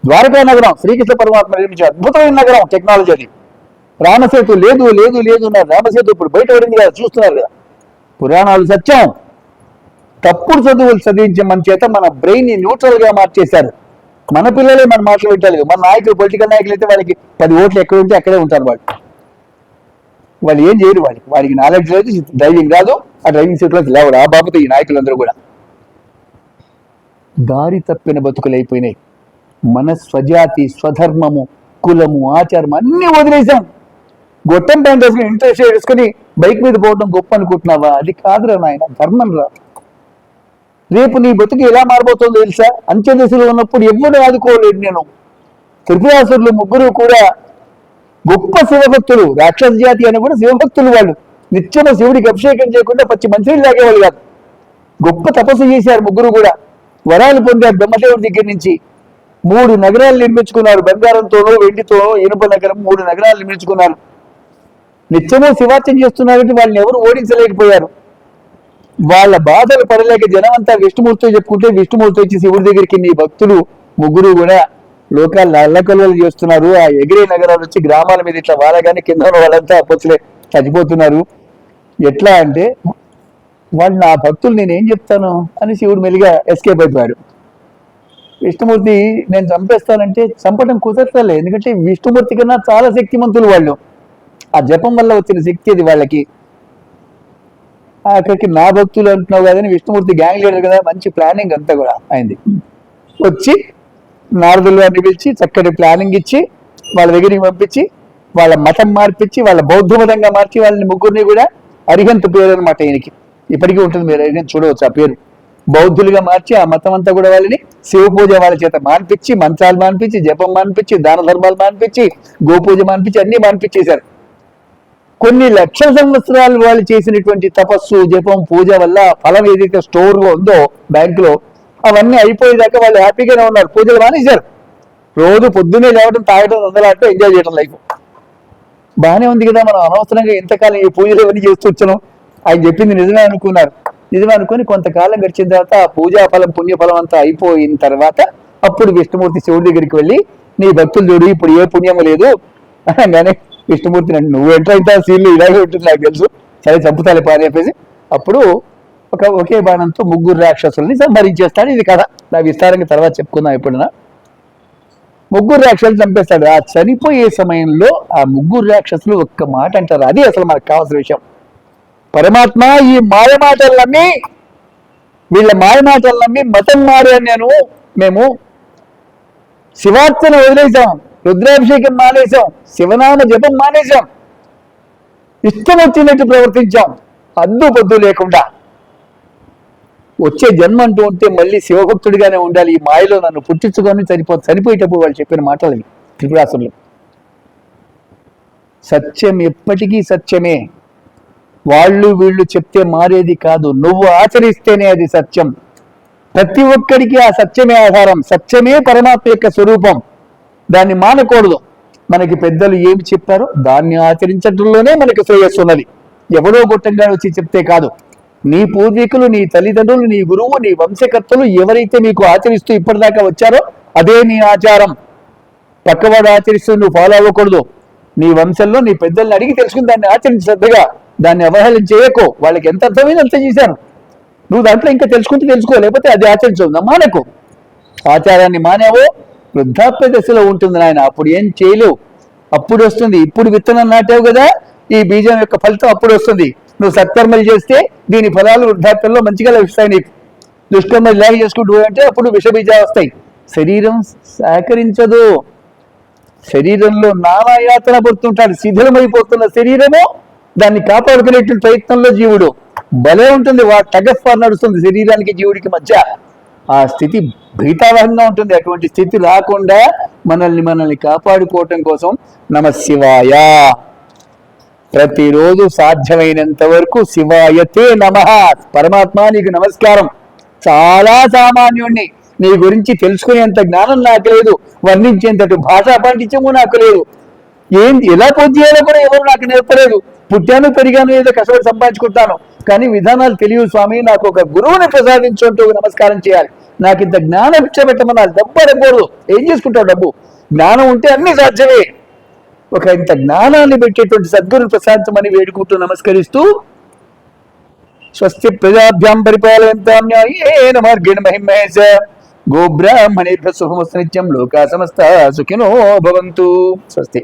ద్వారకా నగరం శ్రీకృష్ణ పరమాత్మ నిర్మించిన అద్భుతమైన నగరం, టెక్నాలజీ. అది రామసేతు లేదు రామసేతు ఇప్పుడు బయట పడింది కదా, చూస్తున్నారు కదా. పురాణాలు సత్యం. తప్పుడు చదువులు చదివించే మన చేత మన బ్రెయిన్ ని న్యూట్రల్ గా మార్చేశారు. మన పిల్లలే మన మాటలు పెట్టాలి. మన నాయకులు, పొలిటికల్ నాయకులు అయితే వాళ్ళకి 10 ఓట్లు ఎక్కడ ఉంటే అక్కడే ఉంటారు. వాళ్ళు ఏం చేయరు. వాడికి నాలెడ్జ్ లేదు, డ్రైవింగ్ రాదు, ఆ డ్రైవింగ్ సీట్లోకి లేవడు. ఆ బాబుతో ఈ నాయకులందరూ కూడా దారి తప్పిన బతుకులైపోయినాయి. మన స్వజాతి, స్వధర్మము, కులము, ఆచారం అన్ని వదిలేసాం. గొట్టం ప్యాంట్ వేసుకుని, ఇంట్రెస్ట్ వేసుకుని బైక్ మీద పోవడం గొప్ప అనుకుంటున్నావా? అది కాదురా నాయన, ధర్మం రా. రేపు నీ బతుకు ఎలా మారిపోతుందో తెలుసా? అంత్యదశలో ఉన్నప్పుడు ఎవరు ఆదుకోలేదు. నేను త్రిపురాసురులు 3 కూడా గొప్ప శివభక్తులు. రాక్షస జాతి అని కూడా శివభక్తులు. వాళ్ళు నిత్యము శివుడికి అభిషేకం చేయకుండా పచ్చి మంచినీళ్ళు తాగేవాళ్ళు కాదు. గొప్ప తపస్సు చేశారు 3 కూడా. వరాలు పొందారు బ్రహ్మదేవుడి దగ్గర నుంచి. 3 నగరాలు నిర్మించుకున్నారు. బంగారంతోనో వెండితోనో ఇనుప నగరం 3 నగరాలు నిర్మించుకున్నారు. నిత్యమో శివార్చన చేస్తున్నారంటే వాళ్ళని ఎవరు ఓడించలేకపోయారు. వాళ్ళ బాధలు పడలేక జనం అంతా విష్ణుమూర్తితో చెప్పుకుంటే, విష్ణుమూర్తి వచ్చి శివుడి దగ్గరికి నీ భక్తులు 3 కూడా లోకాలు అల్లకల్లలు చేస్తున్నారు. ఆ ఎగిరే నగరాలు వచ్చి గ్రామాల మీద ఇట్లా వారగానే కింద వాళ్ళంతా పొచ్చులే చచ్చిపోతున్నారు. ఎట్లా అంటే వాళ్ళు నా భక్తులు నేనేం చెప్తాను అని శివుడు మెల్లిగా ఎస్కేప్ అయిపోయాడు. విష్ణుమూర్తి నేను చంపేస్తానంటే చంపడం కుదరలే. ఎందుకంటే విష్ణుమూర్తి కన్నా చాలా శక్తిమంతులు వాళ్ళు. ఆ జపం వల్ల వచ్చిన శక్తి అది వాళ్ళకి. అక్కడికి నా భక్తులు అంటున్నావు కదని విష్ణుమూర్తి గ్యాంగ్ లీడర్ కదా, మంచి ప్లానింగ్ అంతా కూడా అయింది. వచ్చి నారదులు వారిని పిలిచి చక్కటి ప్లానింగ్ ఇచ్చి వాళ్ళ దగ్గరికి పంపించి వాళ్ళ మతం మార్పించి వాళ్ళ బౌద్ధ మతంగా మార్చి వాళ్ళని 3 కూడా అరిహంత్ పేరు అనమాట ఈయనకి. ఇప్పటికీ ఉంటుంది, మీరు అరిహంత్ చూడవచ్చు ఆ పేరు. బౌద్ధులుగా మార్చి ఆ మతం అంతా కూడా వాళ్ళని శివ పూజ వాళ్ళ చేత మాన్పించి, మంత్రాలు మాన్పించి, జపం మాన్పించి, దాన ధర్మాలు మాన్పించి, గోపూజ మాన్పించి అన్ని మాన్పించేశారు. కొన్ని లక్షల సంవత్సరాలు వాళ్ళు చేసినటువంటి తపస్సు, జపం, పూజ వల్ల ఫలం ఏదైతే స్టోర్లో ఉందో బ్యాంకులో, అవన్నీ అయిపోయేదాకా వాళ్ళు హ్యాపీగానే ఉన్నారు. పూజలు మానేశారు. రోజు పొద్దున్నే లేవడం, తాగడం, అందలాటం, ఎంజాయ్ చేయడం లైఫ్ బాగానే ఉంది కదా. మనం అనవసరంగా ఇంతకాలం ఈ పూజలు ఇవన్నీ చేస్తూ వచ్చాను. ఆయన చెప్పింది నిజమే అనుకున్నారు. నిజమే అనుకుని కొంతకాలం గడిచిన తర్వాత ఆ పూజా ఫలం, పుణ్యఫలం అంతా అయిపోయిన తర్వాత అప్పుడు విష్ణుమూర్తి శివుడి దగ్గరికి వెళ్ళి నీ భక్తులు చూడు ఇప్పుడు ఏ పుణ్యము లేదు అనగానే విష్ణుమూర్తి అంటే నువ్వు ఎంటర్ అయితే సీన్లు ఇలాగే ఉంటుంది నాకు తెలుసు, సరే చంపుతాలి పని చెప్పేసి అప్పుడు ఒకే బాణంతో 3 రాక్షసుల్ని సంహరించేస్తాడు. ఇది కథ నా విస్తారంగా తర్వాత చెప్పుకుందాం ఎప్పుడైనా. 3 రాక్షసులు చంపేస్తాడు. ఆ చనిపోయే సమయంలో ఆ 3 రాక్షసులు ఒక్క మాట అంటారు. అది అసలు మనకు కావాల్సిన విషయం. పరమాత్మ ఈ మాయమాటలు వీళ్ళ మాయమాటలు మతం మారాను మేము శివార్చన వదిలేసాం, రుద్రాభిషేకం మానేశాం, శివనామ జపం మానేశాం, ఇష్టం వచ్చినట్టు ప్రవర్తించాం, అద్దు పొద్దు లేకుండా. వచ్చే జన్మ అంటూ ఉంటే మళ్ళీ శివభక్తుడిగానే ఉండాలి. ఈ మాయలో నన్ను పుట్టించుకొని చనిపోయేటప్పుడు వాళ్ళు చెప్పిన మాటలు త్రిపురాసులు. సత్యం ఎప్పటికీ సత్యమే. వాళ్ళు వీళ్ళు చెప్తే మారేది కాదు, నువ్వు ఆచరిస్తేనే అది సత్యం. ప్రతి ఒక్కడికి ఆ సత్యమే ఆధారం. సత్యమే పరమాత్మ యొక్క స్వరూపం. దాన్ని మానకూడదు. మనకి పెద్దలు ఏమి చెప్పారో దాన్ని ఆచరించడంలోనే మనకి శ్రేయస్సు ఉన్నది. ఎవడో గొట్టంగా వచ్చి చెప్తే కాదు. నీ పూర్వీకులు, నీ తల్లిదండ్రులు, నీ గురువు, నీ వంశకర్తలు ఎవరైతే మీకు ఆచరిస్తూ ఇప్పటిదాకా వచ్చారో అదే నీ ఆచారం. పక్కవాడు ఆచరిస్తూ నువ్వు ఫాలో అవ్వకూడదు. నీ వంశంలో నీ పెద్దల్ని అడిగి తెలుసుకుని దాన్ని ఆచరించి శ్రద్ధగా, దాన్ని అవహేళన చేయకో. వాళ్ళకి ఎంత అర్థమైంది అంత చేశాను. నువ్వు దాంట్లో ఇంకా తెలుసుకుంటే తెలుసుకో, లేకపోతే అది ఆచరించవు. మానేకు. ఆచారాన్ని మానేవో వృద్ధాప్య దశలో ఉంటుంది నాయన. అప్పుడు ఏం చేయలేవు. అప్పుడు వస్తుంది. ఇప్పుడు విత్తనం నాటావు కదా, ఈ బీజం యొక్క ఫలితం అప్పుడు వస్తుంది. నువ్వు సత్కర్మలు చేస్తే దీని ఫలాలు వృద్ధాప్యంలో మంచిగా లభిస్తాయి నీకు. దుష్కర్మలు లేక చేసుకుంటూ అంటే అప్పుడు విషబీజాలు వస్తాయి. శరీరం సహకరించదు. శరీరంలో నానాయాతన పడుతుంటాడు. శిథిలమైపోతున్న శరీరము దాన్ని కాపాడుకునేటువంటి ప్రయత్నంలో జీవుడు భలే ఉంటుంది. టగఫ్ఫార్ నడుస్తుంది శరీరానికి జీవుడికి మధ్య. ఆ స్థితి భీతావహంగా ఉంటుంది. అటువంటి స్థితి రాకుండా మనల్ని కాపాడుకోవటం కోసం నమఃశివాయ ప్రతిరోజు సాధ్యమైనంత వరకు శివాయతే నమః. పరమాత్మ నీకు నమస్కారం. చాలా సామాన్యుణ్ణి, నీ గురించి తెలుసుకునేంత జ్ఞానం నాకు లేదు, వర్ణించేంతటి భాషా పాండిత్యము నాకు లేదు, ఎలా పూజ చేయాలో కూడా ఎవరు నాకు నేర్పలేదు. పుట్టాను పెరిగాను, ఏదో కష్టపడి సంపాదించుకుంటాను, కానీ విధానాలు తెలియదు స్వామి. నాకు ఒక గురువుని ప్రసాదించుంటూ నమస్కారం చేయాలి. నాకు ఇంత జ్ఞానం ఇచ్చబెట్టమన్నారు. డబ్బు అడగకూడదు. ఏం చేసుకుంటావు డబ్బు? జ్ఞానం ఉంటే అన్ని సాధ్యమే. ఒక ఇంత జ్ఞానాన్ని పెట్టేటువంటి సద్గురుని ప్రసాదించమని వేడుకుంటూ నమస్కరిస్తూ స్వస్తి ప్రజాభ్యాం పరిపాలయంతాం న్యాయేన మార్గేణ మహిమహేష గోబ్రాహ్మణేభ్యః శుభమస్తు నిత్యం. లోకా సమస్తా సుఖినో భవంతు. స్వస్తి.